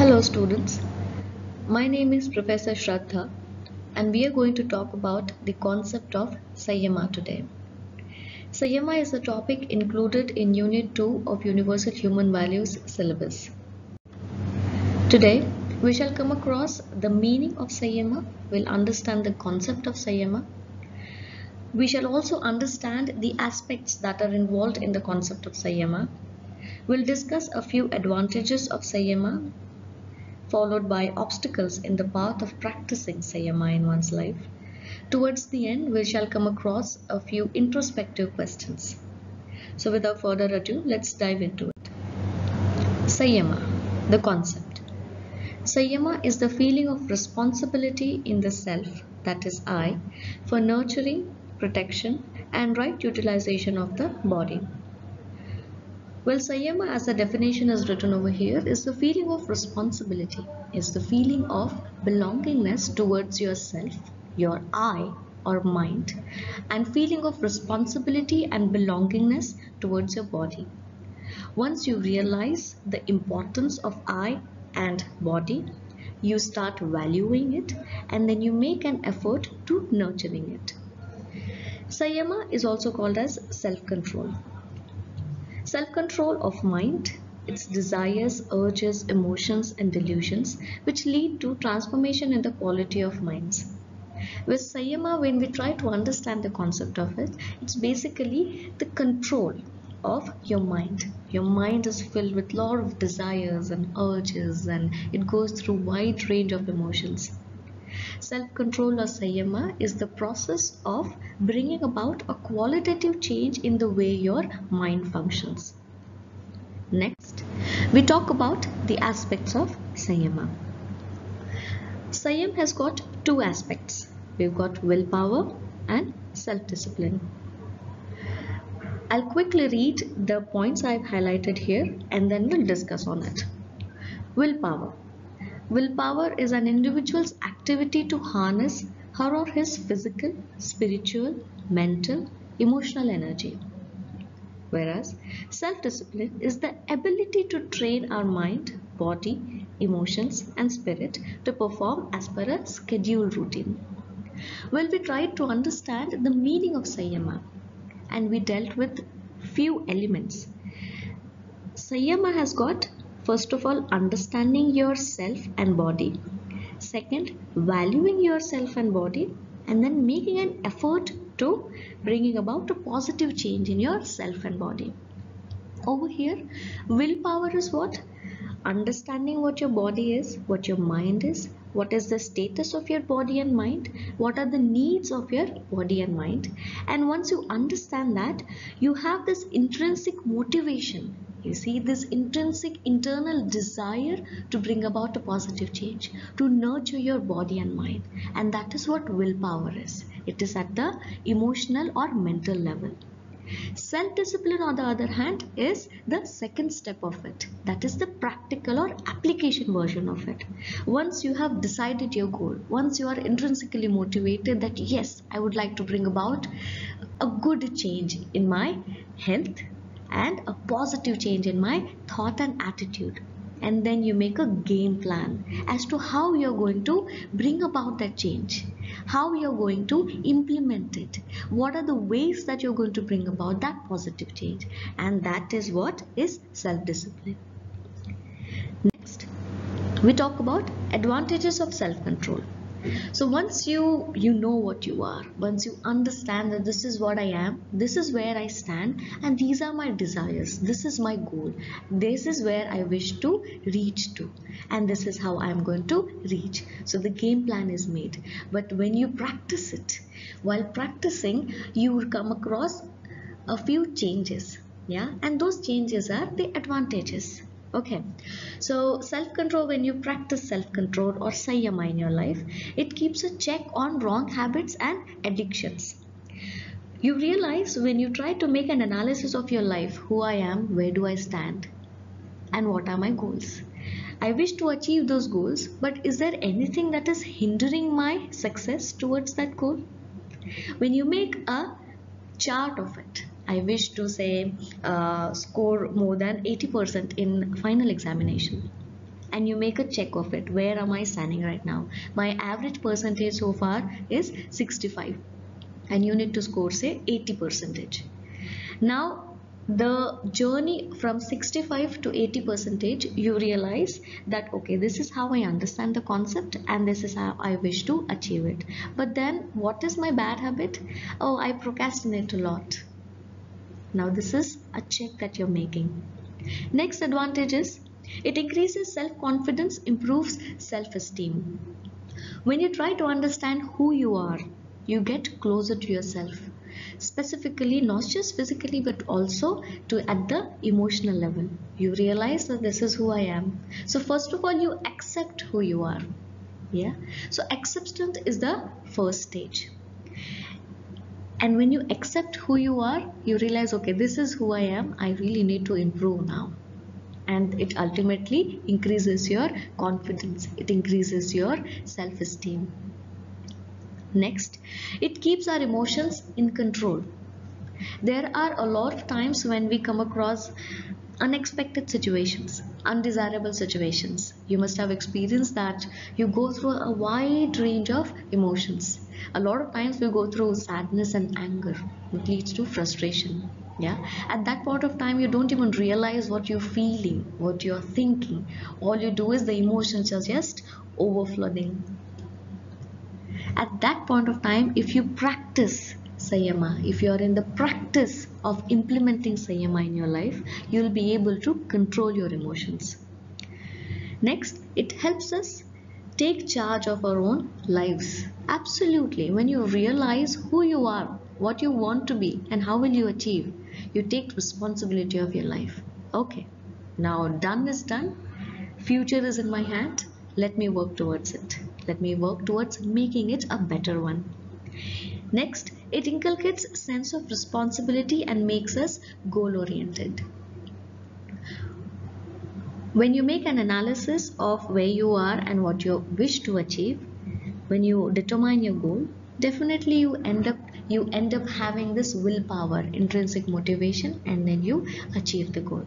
Hello students, my name is Professor Shraddha and we are going to talk about the concept of Sanyama today. Sanyama is a topic included in Unit 2 of Universal Human Values syllabus. Today we shall come across the meaning of Sanyama, we'll understand the concept of Sanyama. We shall also understand the aspects that are involved in the concept of Sanyama. We'll discuss a few advantages of Sanyama, followed by obstacles in the path of practicing Sanyama in one's life. Towards the end, we shall come across a few introspective questions. So without further ado, let's dive into it. Sanyama, the concept. Sanyama is the feeling of responsibility in the self, that is I, for nurturing, protection, and right utilization of the body. Well, Sanyama as a definition is written over here is the feeling of responsibility, is the feeling of belongingness towards yourself, your I or mind, and feeling of responsibility and belongingness towards your body. Once you realize the importance of I and body, you start valuing it and then you make an effort to nurturing it. Sanyama is also called as self-control. Self-control of mind, its desires, urges, emotions and delusions which lead to transformation in the quality of minds. With Sanyama, when we try to understand the concept of it, it's basically the control of your mind. Your mind is filled with a lot of desires and urges and it goes through a wide range of emotions. Self-control or Sanyama is the process of bringing about a qualitative change in the way your mind functions. Next, we talk about the aspects of Sanyama. Sanyam has got two aspects. We've got willpower and self-discipline. I'll quickly read the points I've highlighted here and then we'll discuss on it. Willpower. Willpower is an individual's activity to harness her or his physical, spiritual, mental, emotional energy. Whereas self-discipline is the ability to train our mind, body, emotions and spirit to perform as per a scheduled routine. Well, we tried to understand the meaning of Sanyama and we dealt with few elements. Sanyama has got, first of all, understanding yourself and body. Second, valuing yourself and body, and then making an effort to bringing about a positive change in yourself and body. Over here, willpower is what? Understanding what your body is, what your mind is, what is the status of your body and mind, what are the needs of your body and mind. And once you understand that, you have this intrinsic motivation. You see this intrinsic internal desire to bring about a positive change, to nurture your body and mind. And that is what willpower is. It is at the emotional or mental level. Self-discipline, on the other hand, is the second step of it. That is the practical or application version of it. Once you have decided your goal, once you are intrinsically motivated that yes, I would like to bring about a good change in my health and a positive change in my thought and attitude. And then you make a game plan as to how you're going to bring about that change, how you're going to implement it, what are the ways that you're going to bring about that positive change. And that is what is self-discipline. Next, we talk about advantages of self-control. So once you know what you are, once you understand that this is what I am, this is where I stand and these are my desires, this is my goal, this is where I wish to reach to and this is how I am going to reach. So the game plan is made. But when you practice it, while practicing you will come across a few changes, and those changes are the advantages. Okay, so self-control, when you practice self-control or Sanyama in your life, it keeps a check on wrong habits and addictions. You realize when you try to make an analysis of your life, who I am, where do I stand, and what are my goals. I wish to achieve those goals, but is there anything that is hindering my success towards that goal? When you make a chart of it, I wish to say score more than 80% in final examination. and you make a check of it. Where am I standing right now? My average percentage so far is 65 and you need to score say 80%. Now the journey from 65 to 80%, you realize that okay, this is how I understand the concept and this is how I wish to achieve it. But then what is my bad habit? Oh, I procrastinate a lot. Now this is a check that you're making. Next advantage is it increases self-confidence, improves self-esteem. When you try to understand who you are, you get closer to yourself. Specifically, not just physically, but also to at the emotional level. You realize that this is who I am. So first of all, you accept who you are. Yeah. So acceptance is the first stage. And when you accept who you are, you realize, okay, this is who I am. I really need to improve now. And it ultimately increases your confidence. It increases your self-esteem. Next, it keeps our emotions in control. There are a lot of times when we come across unexpected situations, undesirable situations. You must have experienced that you go through a wide range of emotions. A lot of times we go through sadness and anger, which leads to frustration. Yeah, at that point of time you don't even realize what you're feeling, what you're thinking. All you do is the emotions are just overflowing. At that point of time, if you practice Sanyama, if you are in the practice of implementing Sanyama in your life, you will be able to control your emotions. Next, it helps us take charge of our own lives. Absolutely. When you realize who you are, what you want to be, and how will you achieve, you take responsibility of your life. Okay, now done is done. Future is in my hand. Let me work towards it. Let me work towards making it a better one. Next, it inculcates a sense of responsibility and makes us goal-oriented. When you make an analysis of where you are and what you wish to achieve, when you determine your goal, definitely you end up having this willpower, intrinsic motivation, and then you achieve the goal.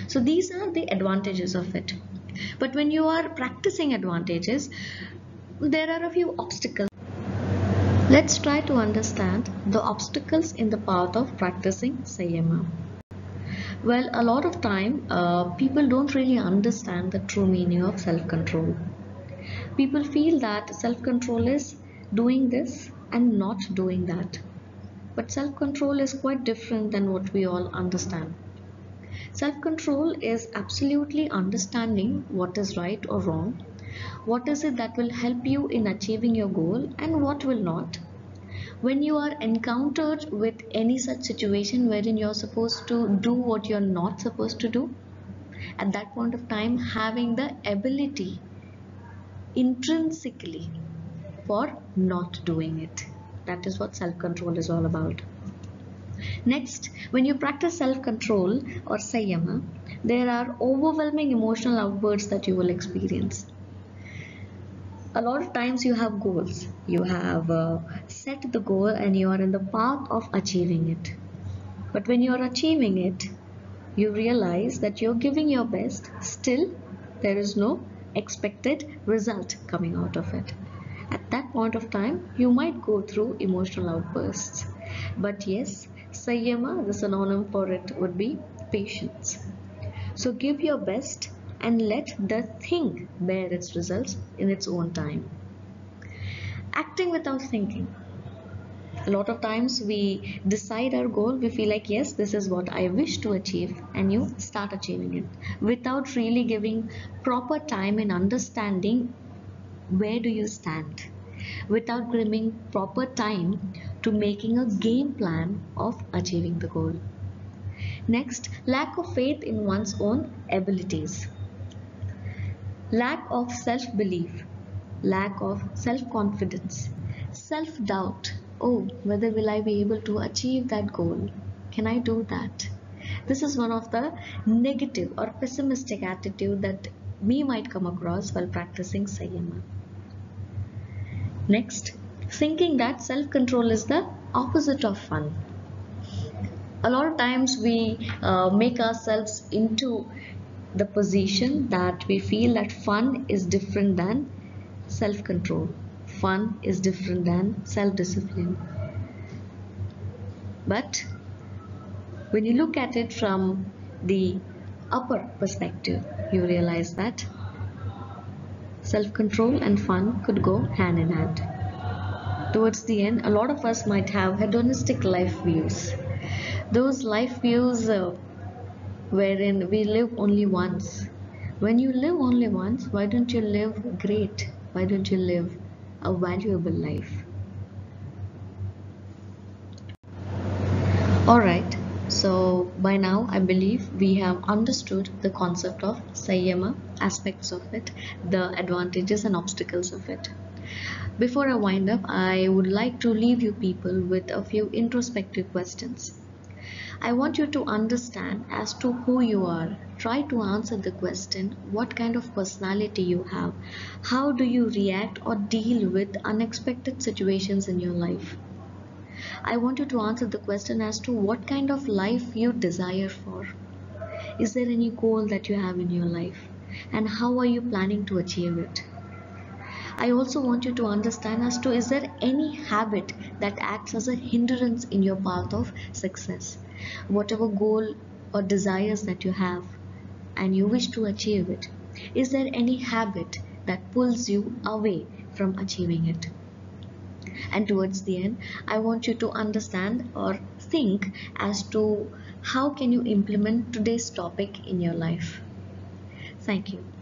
So these are the advantages of it. But when you are practicing advantages, there are a few obstacles. Let's try to understand the obstacles in the path of practicing Sanyama. Well, a lot of time people don't really understand the true meaning of self-control. People feel that self-control is doing this and not doing that. But self-control is quite different than what we all understand. Self-control is absolutely understanding what is right or wrong, what is it that will help you in achieving your goal and what will not. When you are encountered with any such situation wherein you're supposed to do what you're not supposed to do, at that point of time having the ability intrinsically for not doing it. That is what self-control is all about. Next, when you practice self-control or Sanyama, there are overwhelming emotional outbursts that you will experience. A lot of times you have goals, you have set the goal and you are in the path of achieving it. But when you are achieving it, you realize that you're giving your best, still there is no expected result coming out of it. At that point of time, you might go through emotional outbursts. But yes, Sanyama, the synonym for it would be patience. So give your best and let the thing bear its results in its own time. Acting without thinking. A lot of times we decide our goal, we feel like, yes, this is what I wish to achieve, and you start achieving it without really giving proper time in understanding where do you stand, without giving proper time to making a game plan of achieving the goal. Next, lack of faith in one's own abilities. Lack of self-belief, lack of self-confidence, self-doubt. Oh, whether will I be able to achieve that goal? Can I do that? This is one of the negative or pessimistic attitude that we might come across while practicing Sanyama. Next, thinking that self-control is the opposite of fun. A lot of times we make ourselves into the position that we feel that fun is different than self-control. Fun is different than self-discipline. But when you look at it from the upper perspective, you realize that self-control and fun could go hand in hand. Towards the end, a lot of us might have hedonistic life views. Those life views wherein we live only once. When you live only once, why don't you live great? Why don't you live a valuable life? Alright, so by now I believe we have understood the concept of Sanyama, aspects of it, the advantages and obstacles of it. Before I wind up, I would like to leave you people with a few introspective questions. I want you to understand as to who you are. Try to answer the question, what kind of personality you have. How do you react or deal with unexpected situations in your life? I want you to answer the question as to what kind of life you desire for. Is there any goal that you have in your life? And how are you planning to achieve it? I also want you to understand as to is there any habit that acts as a hindrance in your path of success? Whatever goal or desires that you have and you wish to achieve it, is there any habit that pulls you away from achieving it? And towards the end, I want you to understand or think as to how can you implement today's topic in your life. Thank you.